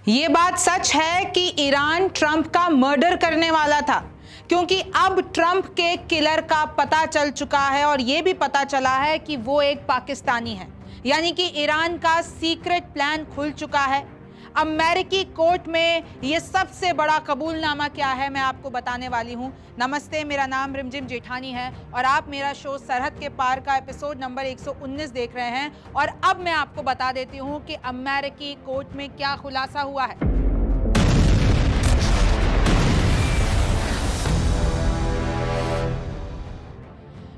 ये बात सच है कि ईरान ट्रंप का मर्डर करने वाला था, क्योंकि अब ट्रंप के किलर का पता चल चुका है और ये भी पता चला है कि वो एक पाकिस्तानी है। यानी कि ईरान का सीक्रेट प्लान खुल चुका है। अमेरिकी कोर्ट में ये सबसे बड़ा कबूलनामा क्या है, मैं आपको बताने वाली हूँ। नमस्ते, मेरा नाम रिमझिम जेठानी है और आप मेरा शो सरहद के पार का एपिसोड नंबर 119 देख रहे हैं। और अब मैं आपको बता देती हूँ कि अमेरिकी कोर्ट में क्या खुलासा हुआ है।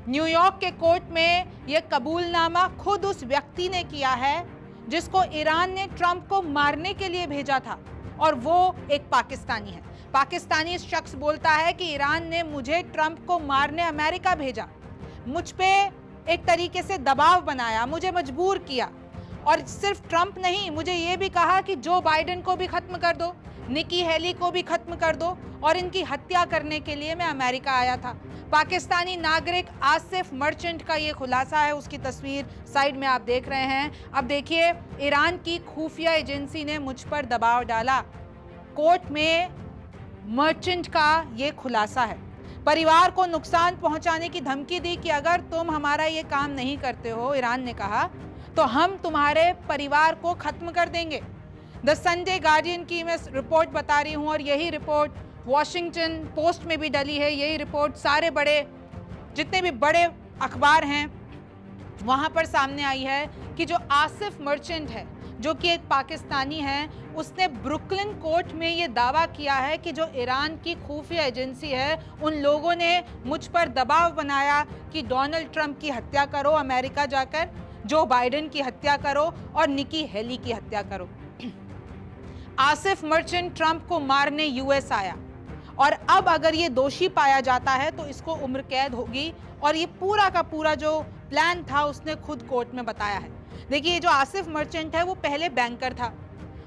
न्यूयॉर्क के कोर्ट में यह कबूलनामा खुद उस व्यक्ति ने किया है जिसको ईरान ने ट्रंप को मारने के लिए भेजा था, और वो एक पाकिस्तानी है। पाकिस्तानी शख्स बोलता है कि ईरान ने मुझे ट्रंप को मारने अमेरिका भेजा, मुझ पे एक तरीके से दबाव बनाया, मुझे मजबूर किया, और सिर्फ ट्रंप नहीं, मुझे ये भी कहा कि जो बाइडेन को भी खत्म कर दो, निकी हेली को भी खत्म कर दो, और इनकी हत्या करने के लिए मैं अमेरिका आया था। पाकिस्तानी नागरिक आसिफ मर्चेंट का ये खुलासा है। उसकी तस्वीर साइड में आप देख रहे हैं। अब देखिए, ईरान की खुफिया एजेंसी ने मुझ पर दबाव डाला। कोर्ट में मर्चेंट का ये खुलासा है। परिवार को नुकसान पहुंचाने की धमकी दी कि अगर तुम हमारा ये काम नहीं करते हो, ईरान ने कहा, तो हम तुम्हारे परिवार को खत्म कर देंगे। द संडे गार्डियन की मैं रिपोर्ट बता रही हूँ, और यही रिपोर्ट वॉशिंगटन पोस्ट में भी डली है। यही रिपोर्ट सारे बड़े, जितने भी बड़े अखबार हैं, वहाँ पर सामने आई है कि जो आसिफ मर्चेंट है, जो कि एक पाकिस्तानी है, उसने ब्रुकलिन कोर्ट में ये दावा किया है कि जो ईरान की खुफिया एजेंसी है, उन लोगों ने मुझ पर दबाव बनाया कि डोनाल्ड ट्रंप की हत्या करो, अमेरिका जाकर जो बाइडेन की हत्या करो और निकी हेली की हत्या करो। आसिफ मर्चेंट ट्रंप को मारने यूएस आया, और अब अगर ये दोषी पाया जाता है तो इसको उम्र कैद होगी। और ये पूरा का पूरा जो प्लान था उसने खुद कोर्ट में बताया है। देखिए, जो आसिफ मर्चेंट है वो पहले बैंकर था,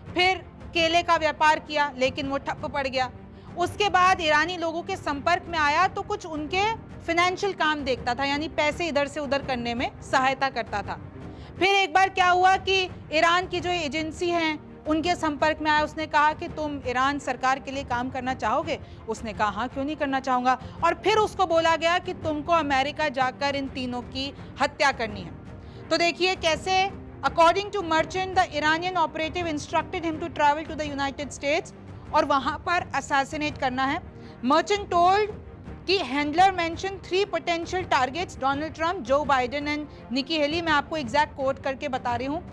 फिर केले का व्यापार किया लेकिन वो ठप पड़ गया। उसके बाद ईरानी लोगों के संपर्क में आया तो कुछ उनके फाइनेंशियल काम देखता था, यानी पैसे इधर से उधर करने में सहायता करता था। फिर एक बार क्या हुआ कि ईरान की जो एजेंसी हैं उनके संपर्क में आया। उसने कहा कि तुम ईरान सरकार के लिए काम करना चाहोगे? उसने कहा हाँ, क्यों नहीं करना चाहूँगा। और फिर उसको बोला गया कि तुमको अमेरिका जाकर इन तीनों की हत्या करनी है। तो देखिए कैसे, according to merchant, the Iranian operative instructed him to travel to the United States और वहाँ पर असैसिनेट करना है। मर्चेंट टोल्ड कि handler mention 3 potential targets, Donald Trump, जो बाइडेन एंड निकी हेली। मैं आपको एग्जैक्ट कोट करके बता रही हूँ।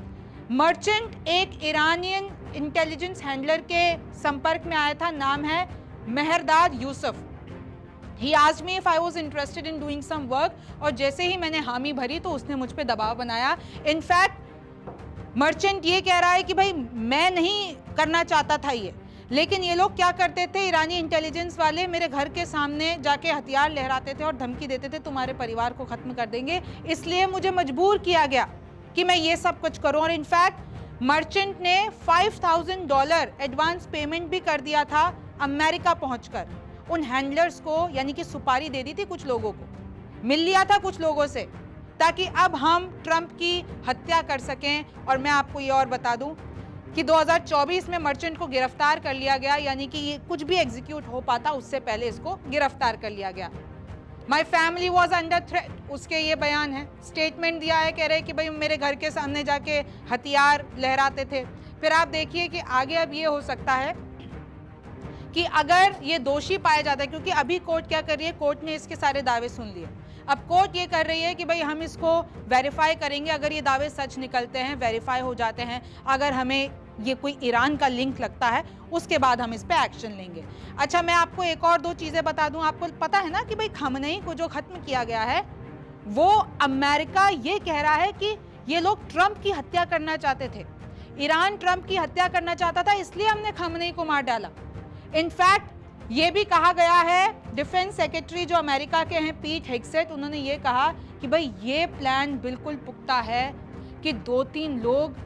मर्चेंट एक ईरानियन इंटेलिजेंस हैंडलर के संपर्क में आया था, नाम है Mehrdad Yusuf. He asked me if I was interested in doing some work, और जैसे ही मैंने हामी भरी तो उसने मुझ पे दबाव बनाया। इनफैक्ट मर्चेंट ये कह रहा है कि भाई मैं नहीं करना चाहता था ये, लेकिन ये लोग क्या करते थे, ईरानी इंटेलिजेंस वाले मेरे घर के सामने जाके हथियार लहराते थे और धमकी देते थे तुम्हारे परिवार को खत्म कर देंगे, इसलिए मुझे मजबूर किया गया कि मैं ये सब कुछ करूं। और इनफैक्ट मर्चेंट ने $5000 एडवांस पेमेंट भी कर दिया था अमेरिका पहुंचकर उन हैंडलर्स को, यानी कि सुपारी दे दी थी, कुछ लोगों को मिल लिया था कुछ लोगों से, ताकि अब हम ट्रंप की हत्या कर सकें। और मैं आपको ये और बता दूं कि 2024 में मर्चेंट को गिरफ्तार कर लिया गया, यानी कि ये कुछ भी एग्जीक्यूट हो पाता उससे पहले इसको गिरफ्तार कर लिया गया। My family was under threat, उसके ये बयान है, स्टेटमेंट दिया है, कह रहे कि भाई मेरे घर के सामने जाके हथियार लहराते थे। फिर आप देखिए कि आगे अब ये हो सकता है कि अगर ये दोषी पाया जाता है, क्योंकि अभी कोर्ट क्या कर रही है, कोर्ट ने इसके सारे दावे सुन लिए। अब कोर्ट ये कर रही है कि भाई हम इसको वेरीफाई करेंगे, अगर ये दावे सच निकलते हैं, वेरीफाई हो जाते हैं, अगर हमें ये कोई ईरान का लिंक लगता है, उसके बाद हम इस पे एक्शन लेंगे। अच्छा, मैं आपको एक और 2 चीज़ें बता दूं। आपको पता है ना कि भाई खमनेई को जो खत्म किया गया है, वो अमेरिका ये कह रहा है कि ये लोग ट्रंप की हत्या करना चाहते थे। ईरान ट्रंप की हत्या करना चाहता था, इसलिए हमने खमनेई को मार डाला। इनफैक्ट ये भी कहा गया है, डिफेंस सेक्रेटरी जो अमेरिका के हैं पीट हेग्सेट, उन्होंने ये कहा कि भाई ये प्लान बिल्कुल पुख्ता है कि 2-3 लोग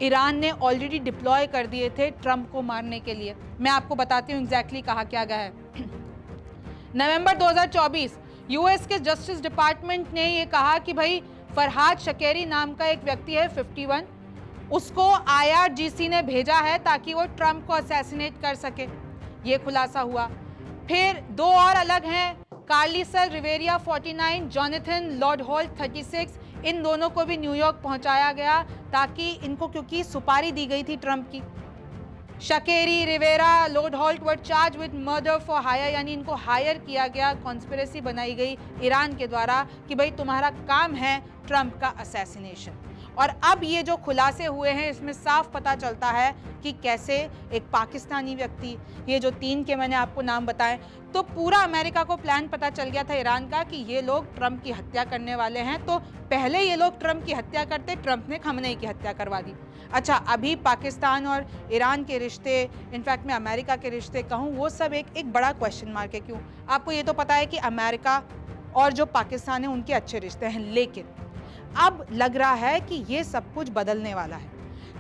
ईरान ने ऑलरेडी डिप्लॉय कर दिए थे ट्रंप को मारने के लिए। मैं आपको बताती हूँ एग्जैक्टली कहा क्या गया है। नवंबर 2024 यूएस के जस्टिस डिपार्टमेंट ने ये कहा कि भाई फरहाद शकेरी नाम का एक व्यक्ति है 51, उसको IRGC ने भेजा है ताकि वो ट्रंप को असैसिनेट कर सके, ये खुलासा हुआ। फिर दो और अलग हैं, कार्लिसल रिवेरिया 49, जोनाथन लॉर्ड होल्ट 36, इन दोनों को भी न्यूयॉर्क पहुंचाया गया ताकि इनको, क्योंकि सुपारी दी गई थी ट्रंप की। Shakeri, Rivera, Loadholt were charge with murder for hire, यानी इनको हायर किया गया, कॉन्स्पिरेसी बनाई गई ईरान के द्वारा कि भाई तुम्हारा काम है ट्रंप का असैसिनेशन। और अब ये जो खुलासे हुए हैं इसमें साफ पता चलता है कि कैसे एक पाकिस्तानी व्यक्ति, ये जो 3 के मैंने आपको नाम बताए, तो पूरा अमेरिका को प्लान पता चल गया था ईरान का कि ये लोग ट्रंप की हत्या करने वाले हैं। तो पहले ये लोग ट्रंप की हत्या करते, ट्रंप ने खमेनी की हत्या करवा दी। अच्छा, अभी पाकिस्तान और ईरान के रिश्ते, इनफैक्ट मैं अमेरिका के रिश्ते कहूँ, वो सब एक बड़ा क्वेश्चन मार्क है। क्यों? आपको ये तो पता है कि अमेरिका और जो पाकिस्तान है उनके अच्छे रिश्ते हैं, लेकिन अब लग रहा है कि ये सब कुछ बदलने वाला है,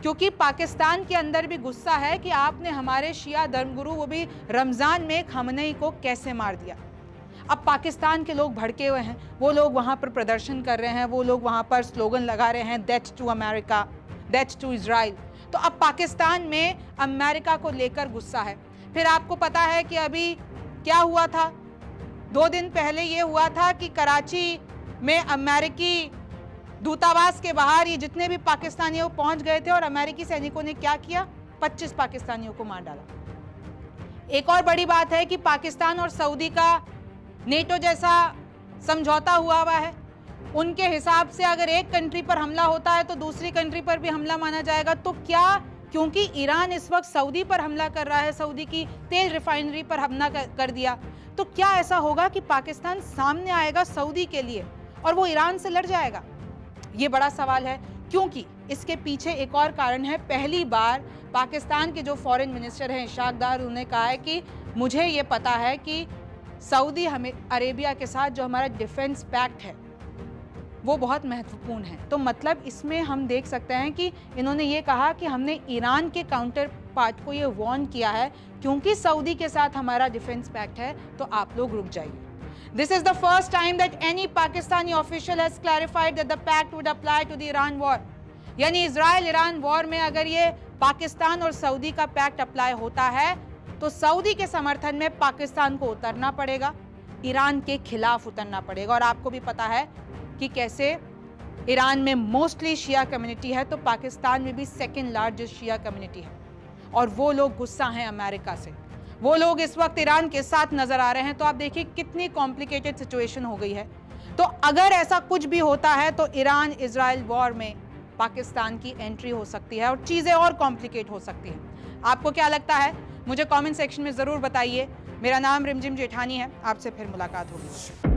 क्योंकि पाकिस्तान के अंदर भी गुस्सा है कि आपने हमारे शिया धर्मगुरु, वो भी रमज़ान में खमेनी को कैसे मार दिया। अब पाकिस्तान के लोग भड़के हुए हैं, वो लोग वहाँ पर प्रदर्शन कर रहे हैं, वो लोग वहाँ पर स्लोगन लगा रहे हैं, death to America, death to Israel. तो अब पाकिस्तान में अमेरिका को लेकर गुस्सा है। फिर आपको पता है कि अभी क्या हुआ था, 2 दिन पहले ये हुआ था कि कराची में अमेरिकी दूतावास के बाहर ये जितने भी पाकिस्तानियों पहुंच गए थे और अमेरिकी सैनिकों ने क्या किया, 25 पाकिस्तानियों को मार डाला। एक और बड़ी बात है कि पाकिस्तान और सऊदी का नेटो जैसा समझौता हुआ है। उनके हिसाब से अगर एक कंट्री पर हमला होता है तो दूसरी कंट्री पर भी हमला माना जाएगा। तो क्या, क्योंकि ईरान इस वक्त सऊदी पर हमला कर रहा है, सऊदी की तेल रिफाइनरी पर हमला कर दिया, तो क्या ऐसा होगा कि पाकिस्तान सामने आएगा सऊदी के लिए और वो ईरान से लड़ जाएगा? ये बड़ा सवाल है, क्योंकि इसके पीछे एक और कारण है। पहली बार पाकिस्तान के जो फॉरेन मिनिस्टर हैं इशाक डार, उन्होंने कहा है कि मुझे ये पता है कि सऊदी अरेबिया के साथ जो हमारा डिफेंस पैक्ट है वो बहुत महत्वपूर्ण है। तो मतलब इसमें हम देख सकते हैं कि इन्होंने ये कहा कि हमने ईरान के काउंटर पार्ट को ये वार्न किया है, क्योंकि सऊदी के साथ हमारा डिफेंस पैक्ट है, तो आप लोग रुक जाइए। This is the first time that any Pakistani official has clarified that the pact would apply to the Iran war. यानी इजराइल ईरान वॉर में अगर ये पाकिस्तान और सऊदी का पैक्ट अप्लाई होता है तो सऊदी के समर्थन में पाकिस्तान को उतरना पड़ेगा, ईरान के खिलाफ उतरना पड़ेगा। और आपको भी पता है कि कैसे ईरान में मोस्टली शिया कम्युनिटी है, तो पाकिस्तान में भी सेकेंड लार्जेस्ट शिया कम्युनिटी है, और वो लोग गुस्सा हैं अमेरिका से। वो लोग इस वक्त ईरान के साथ नजर आ रहे हैं। तो आप देखिए कितनी कॉम्प्लिकेटेड सिचुएशन हो गई है। तो अगर ऐसा कुछ भी होता है तो ईरान इजराइल वॉर में पाकिस्तान की एंट्री हो सकती है और चीज़ें और कॉम्प्लिकेट हो सकती हैं। आपको क्या लगता है, मुझे कमेंट सेक्शन में ज़रूर बताइए। मेरा नाम रिमझिम जेठानी है, आपसे फिर मुलाकात होगी।